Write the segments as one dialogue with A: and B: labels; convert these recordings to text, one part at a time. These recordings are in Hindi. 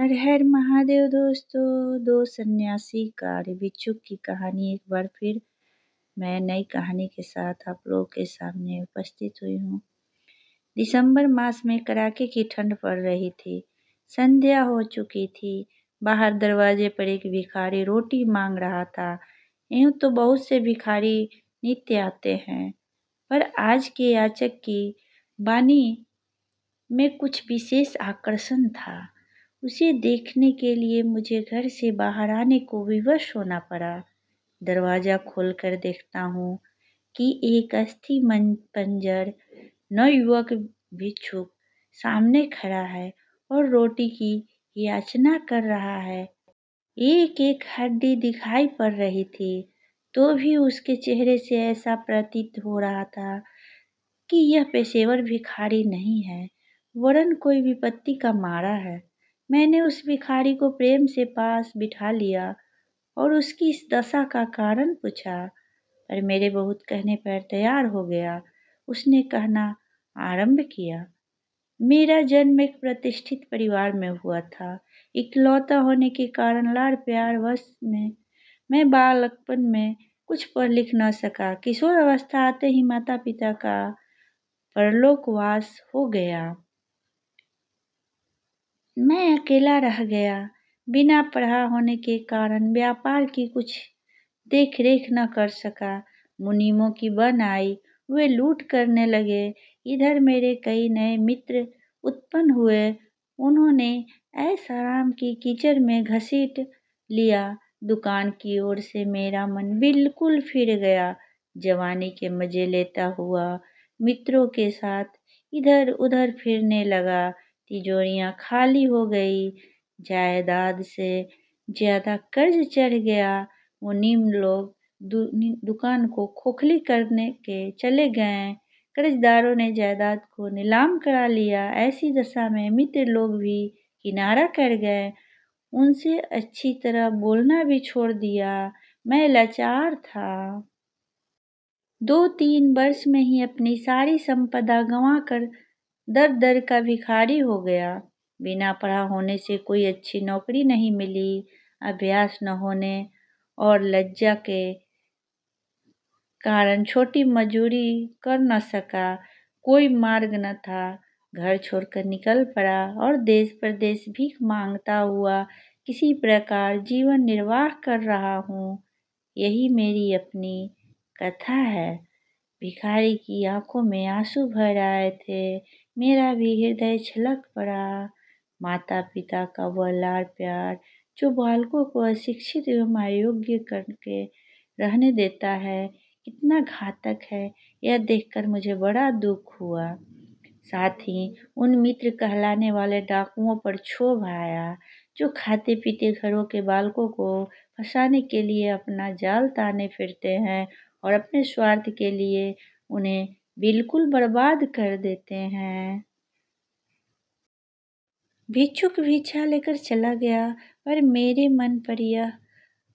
A: हर हर महादेव दोस्तों। दो सन्यासी कार्य भिक्षुक की कहानी एक बार फिर मैं नई कहानी के साथ आप लोगों के सामने उपस्थित हुई हूँ। दिसंबर मास में कड़ाके की ठंड पड़ रही थी। संध्या हो चुकी थी। बाहर दरवाजे पर एक भिखारी रोटी मांग रहा था। यूं तो बहुत से भिखारी नित्य आते हैं, पर आज के याचक की वाणी में कुछ विशेष आकर्षण था। उसे देखने के लिए मुझे घर से बाहर आने को विवश होना पड़ा। दरवाजा खोलकर देखता हूँ कि एक अस्थि पंजर नवयुवक भिक्षुक सामने खड़ा है और रोटी की याचना कर रहा है। एक एक हड्डी दिखाई पड़ रही थी, तो भी उसके चेहरे से ऐसा प्रतीत हो रहा था कि यह पेशेवर भिखारी नहीं है, वरन कोई विपत्ति का मारा है। मैंने उस भिखारी को प्रेम से पास बिठा लिया और उसकी इस दशा का कारण पूछा, पर मेरे बहुत कहने पर तैयार हो गया। उसने कहना आरंभ किया, मेरा जन्म एक प्रतिष्ठित परिवार में हुआ था। इकलौता होने के कारण लाड़ प्यार वश में मैं बालकपन में कुछ पढ़ लिख न सका। किशोर अवस्था आते ही माता पिता का परलोकवास हो गया। मैं अकेला रह गया। बिना पढ़ा होने के कारण व्यापार की कुछ देख रेख न कर सका। मुनीमों की बन आई, वे लूट करने लगे। इधर मेरे कई नए मित्र उत्पन्न हुए। उन्होंने ऐशाराम की कीचड़ में घसीट लिया। दुकान की ओर से मेरा मन बिल्कुल फिर गया। जवानी के मजे लेता हुआ मित्रों के साथ इधर उधर फिरने लगा। तिजोरियां खाली हो गई। जायदाद से ज्यादा कर्ज चढ़ गया। मुनीम लोग दुकान को खोखली करने के चले गए। कर्जदारों ने जायदाद को नीलाम करा लिया। ऐसी दशा में मित्र लोग भी किनारा कर गए। उनसे अच्छी तरह बोलना भी छोड़ दिया। मैं लाचार था। 2-3 वर्ष में ही अपनी सारी संपदा गंवाकर दर दर का भिखारी हो गया। बिना पढ़ा होने से कोई अच्छी नौकरी नहीं मिली। अभ्यास न होने और लज्जा के कारण छोटी मजूरी कर न सका। कोई मार्ग न था। घर छोड़कर निकल पड़ा और देश प्रदेश भीख मांगता हुआ किसी प्रकार जीवन निर्वाह कर रहा हूँ। यही मेरी अपनी कथा है। भिखारी की आंखों में आंसू भर आए थे। मेरा भी हृदय छलक पड़ा। माता पिता का वह लाड़ प्यार जो बालकों को अशिक्षित एवं अयोग्य करके रहने देता है, कितना घातक है, यह देखकर मुझे बड़ा दुख हुआ। साथ ही उन मित्र कहलाने वाले डाकुओं पर क्षोभ आया, जो खाते पीते घरों के बालकों को फंसाने के लिए अपना जाल ताने फिरते हैं और अपने स्वार्थ के लिए उन्हें बिल्कुल बर्बाद कर देते हैं। भिक्षुक भिक्षा लेकर चला गया, पर मेरे मन पर यह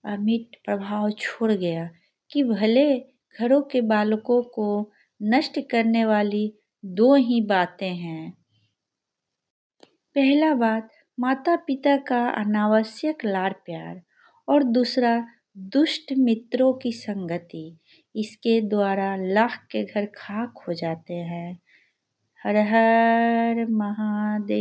A: अमिट प्रभाव छोड़ गया कि भले घरों के बालकों को नष्ट करने वाली दो ही बातें हैं। पहला बात माता पिता का अनावश्यक लाड़ प्यार और दूसरा दुष्ट मित्रों की संगति। इसके द्वारा लाख के घर खाक हो जाते हैं। हर हर महादेव।